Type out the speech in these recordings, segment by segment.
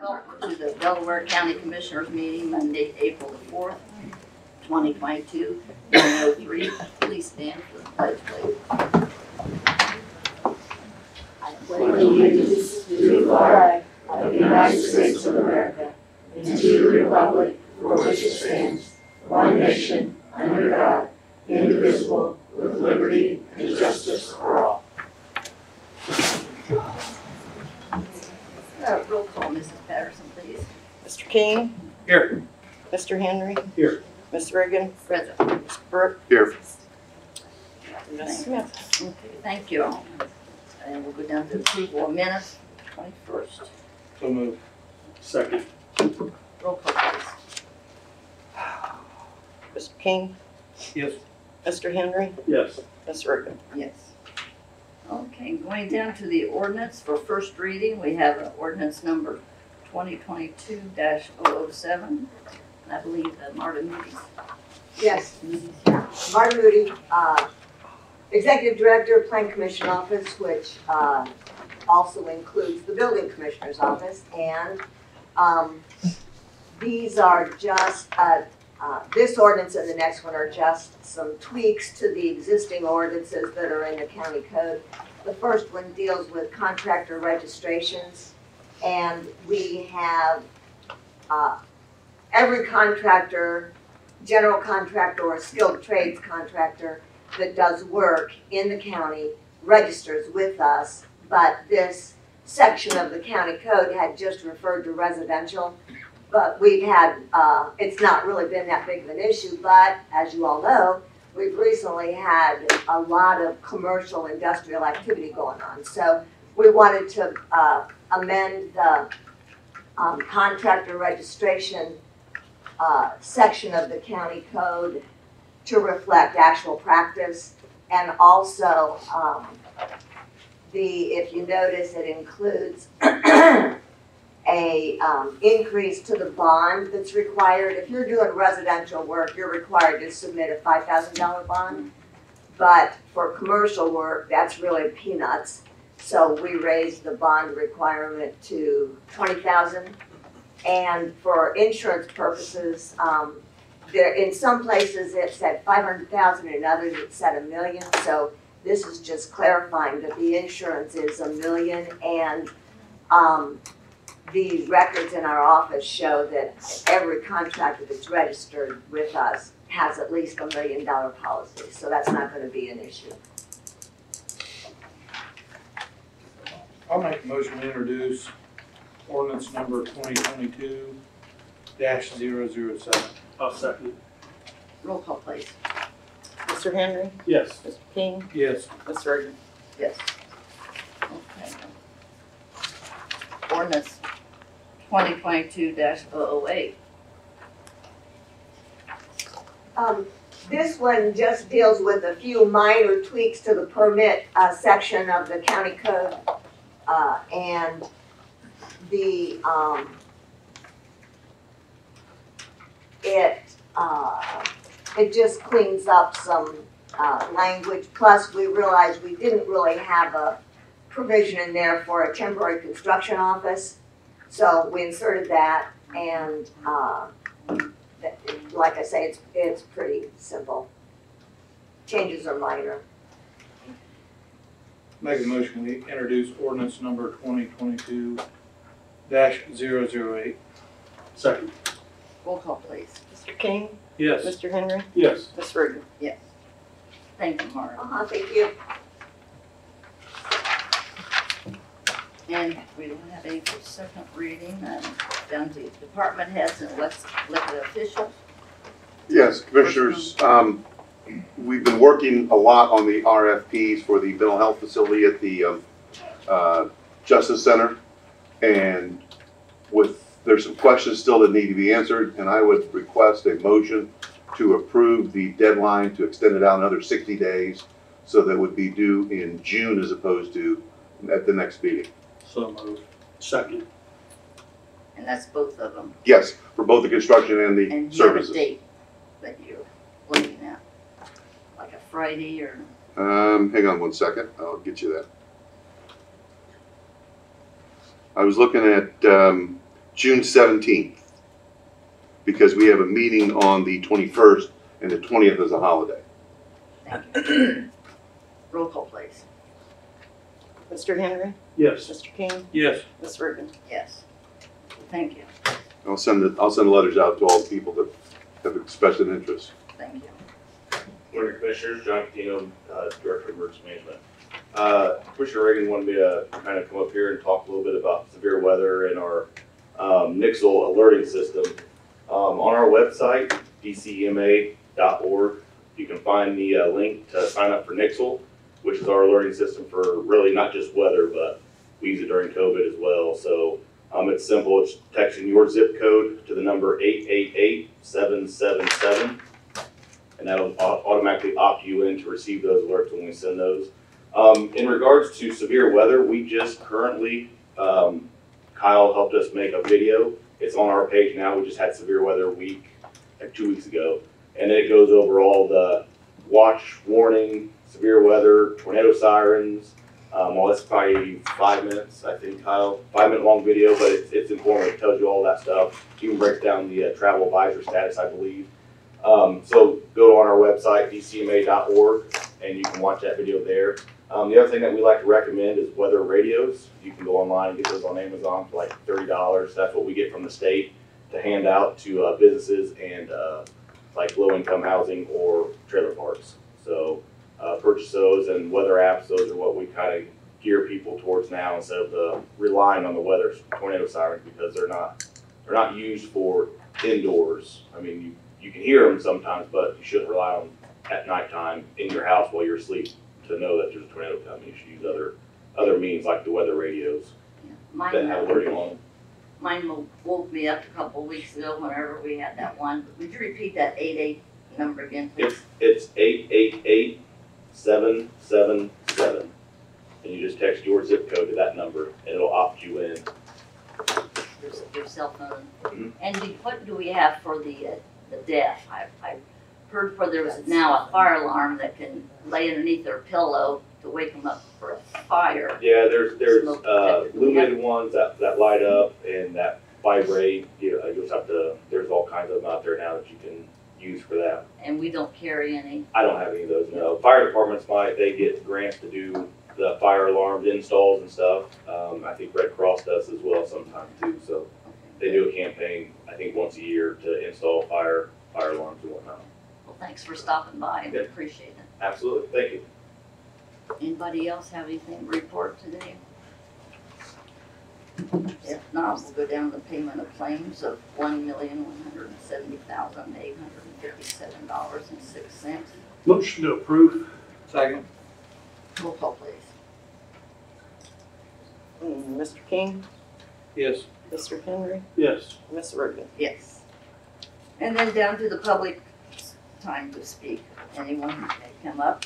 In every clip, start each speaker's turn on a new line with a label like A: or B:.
A: Welcome to the Delaware County Commissioners meeting, Monday, April the 4th, 2022, 9:03. Please stand for the pledge, please. I pledge allegiance to the flag of the United States of America and to the republic for which it stands, one nation, under God, indivisible, with liberty and justice for all. Roll call, Mrs. Patterson, please.
B: Mr. King?
C: Here.
B: Mr. Henry?
C: Here.
B: Ms. Reagan?
A: Present.
B: Ms. Brooke?
C: Here.
B: Ms. Smith?
A: Okay, thank you all. And we'll go down to approval of minutes, 21st.
C: So moved. Second.
A: Roll call, please.
B: Mr. King?
C: Yes.
B: Mr. Henry?
C: Yes.
B: Ms. Reagan?
A: Yes. Okay, going down to the ordinance for first reading, we have ordinance number 2022-007. And I believe that Martin Moody's.
D: Yes, Martin Moody, Executive Director, Plan Commission Office, which also includes the Building Commissioner's Office. And these are just, this ordinance and the next one are just some tweaks to the existing ordinances that are in the county code. The first one deals with contractor registrations, and we have every contractor, general contractor or skilled trades contractor that does work in the county registers with us, but this section of the county code had just referred to residential. But we've had, it's not really been that big of an issue, but as you all know, we've recently had a lot of commercial industrial activity going on. So we wanted to amend the contractor registration section of the county code to reflect actual practice. And also, if you notice, it includes a increase to the bond that's required. If you're doing residential work, you're required to submit a $5,000 bond. But for commercial work, that's really peanuts. So we raised the bond requirement to $20,000. And for insurance purposes, in some places it said $500,000, in others it said $1 million. So this is just clarifying that the insurance is $1 million, and the records in our office show that every contractor that's registered with us has at least $1 million policy, so that's not going to be an issue.
C: I'll make a motion to introduce ordinance number 2022-007. I'll second.
A: Roll call, please.
B: Mr. Henry?
C: Yes.
B: Mr. King?
C: Yes.
B: Ms. Reagan?
A: Yes. Okay. Ordinance 2022-008.
D: This one just deals with a few minor tweaks to the permit section of the county code, and the it just cleans up some language. Plus, we realized we didn't really have a provision in there for a temporary construction office, so we inserted that. And like I say, it's pretty simple. Changes are minor.
C: Make a motion to introduce ordinance number 2022-008. Second.
A: Roll call, please.
B: Mr. King?
C: Yes.
B: Mr. Henry?
C: Yes.
B: Ms. Reagan?
A: Yes. Thank you, Mark.
D: Thank you.
A: And we don't have any for second reading. Down to department heads and elected officials.
E: Yes, Commissioners, we've been working a lot on the RFPs for the mental health facility at the Justice Center, and there's some questions still that need to be answered, and I would request a motion to approve the deadline to extend it out another 60 days, so that would be due in June as opposed to at the next meeting.
C: So moved. Second.
A: And that's both of them.
E: Yes, for both the construction and the
A: And you have a
E: services.
A: date that you're looking at, like a Friday or?
E: Hang on one second, I'll get you that. I was looking at June 17th, because we have a meeting on the 21st and the 20th is a holiday.
A: Thank you. Roll call, please.
B: Mr. Henry,
C: Yes.
B: Mr. King,
C: Yes.
B: Ms. Reagan.
A: Yes. Thank you.
E: I'll send the letters out to all the people that have expressed an interest.
A: Thank you.
F: Morning, Commissioners. John Catino, Director of Emergency Management. Commissioner Reagan wanted me to kind of come up here and talk a little bit about severe weather and our Nixle alerting system. On our website, dcema.org, you can find the link to sign up for Nixle, which is our alerting system for really not just weather, but we use it during COVID as well. So it's simple. It's texting your zip code to the number 888-777. And that'll automatically opt you in to receive those alerts when we send those. In regards to severe weather, we just currently, Kyle helped us make a video. It's on our page now. We just had severe weather week, like 2 weeks ago. And it goes over all the watch, warning, severe weather, tornado sirens. Well, it's probably 5 minutes, I think, Kyle. 5-minute long video, but it's informative. It tells you all that stuff. It even breaks down the travel advisor status, I believe. So go on our website, dcma.org, and you can watch that video there. The other thing that we like to recommend is weather radios. You can go online and get those on Amazon for like $30. That's what we get from the state to hand out to businesses and like low-income housing or trailer parks. So purchase those, and weather apps, those are what we kind of gear people towards now instead of relying on the weather tornado sirens, because they're not used for indoors. I mean, you can hear them sometimes, but you shouldn't rely on them at nighttime in your house while you're asleep to know that there's a tornado coming. You should use other means like the weather radios that have alerting on them.
A: Mine woke me up a couple of weeks ago whenever we had that one. Would you repeat that 88 number again, please?
F: It's 888-777. And you just text your zip code to that number and it'll opt you in.
A: Your cell phone.
F: Mhm.
A: And what do we have for the deaf? I've heard where there was now a fire alarm that can lay underneath their pillow to wake them up for a fire.
F: Yeah, there's
A: Smoke detector.
F: illuminated ones that light up and that vibrate. You just have to, there's all kinds of them out there now that you can use for that.
A: And we don't carry any.
F: I don't have any of those, no. Fire departments they get grants to do the fire alarms installs and stuff. I think Red Cross does as well sometimes too, so they do a campaign, I think once a year, to install fire alarms and whatnot.
A: Well, thanks for stopping by. We
F: Yeah.
A: appreciate it.
F: Absolutely, thank you.
A: Anybody else have anything to report today? If not, we'll go down to the payment of claims of $1,170,857.06.
C: Motion to approve. Second.
A: Roll call, please.
B: Mr. King,
C: Yes.
B: Mr. Henry,
C: Yes.
B: Ms. Reagan.
A: Yes. And then down to the public time to speak. Anyone may come up.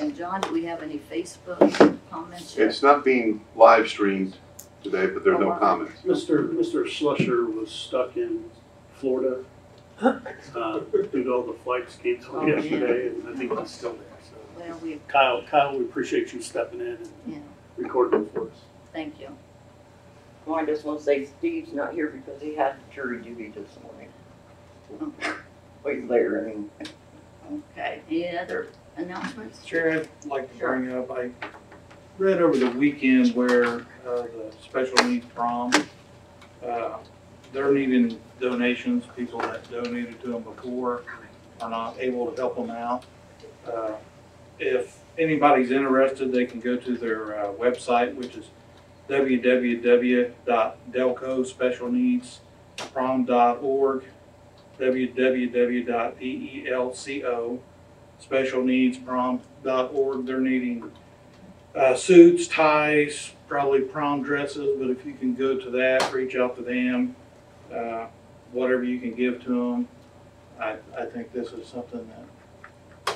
A: And John, do we have any Facebook comments yet?
E: It's not being live streamed today, but there's no comments.
G: Mr. Slusher was stuck in Florida due to all the flights canceled yesterday, and I think he's still there. So,
A: Well, we,
G: Kyle, we appreciate you stepping in and
A: you know,
G: recording for us.
A: thank you.
B: Well, I just want to say Steve's not here because he had jury duty this morning. Well, he's there, I mean.
A: Okay, any other announcements?
C: Chair, I'd like to bring up, I read over the weekend where the special needs prom, they're needing donations. People that donated to them before are not able to help them out. If anybody's interested, they can go to their website, which is www.delcospecialneedsprom.org, www.delcospecialneedsprom.org. They're needing suits, ties, probably prom dresses, but if you can go to that, reach out to them, whatever you can give to them. I think this is something that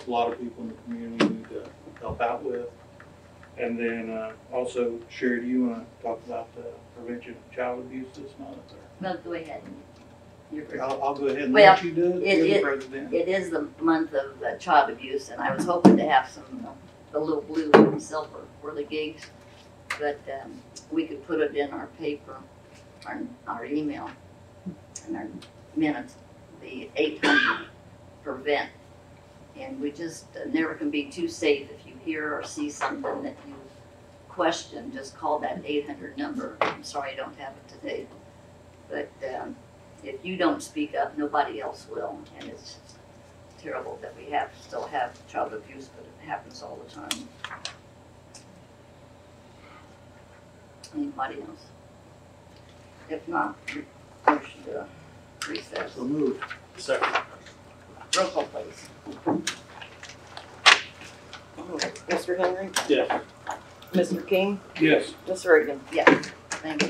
C: a lot of people in the community need to help out with. And then also, Sherry, do you want to talk about the prevention of child abuse this month?
A: Well, go ahead. You're-
C: I'll go ahead and
A: Well,
C: let you do it. You're the president.
A: It is the month of child abuse, and I was hoping to have some, the little blue and silver for the gigs, but we could put it in our paper.
B: our email and our minutes, the 800 prevent. And we just never can be too safe. If you hear or see something that you question, just call that 800 number. I'm sorry I don't have it today. But if you don't speak up, nobody else will. And it's just terrible that we still have child abuse, but it happens all the time. Anybody else? If not, we should recess.
C: So moved.
G: Second.
B: Roll call, please.
H: Mr. Henry,
G: Yeah.
H: Mr. King,
C: Yes.
H: Ms. Reagan.
B: Yes, thank you.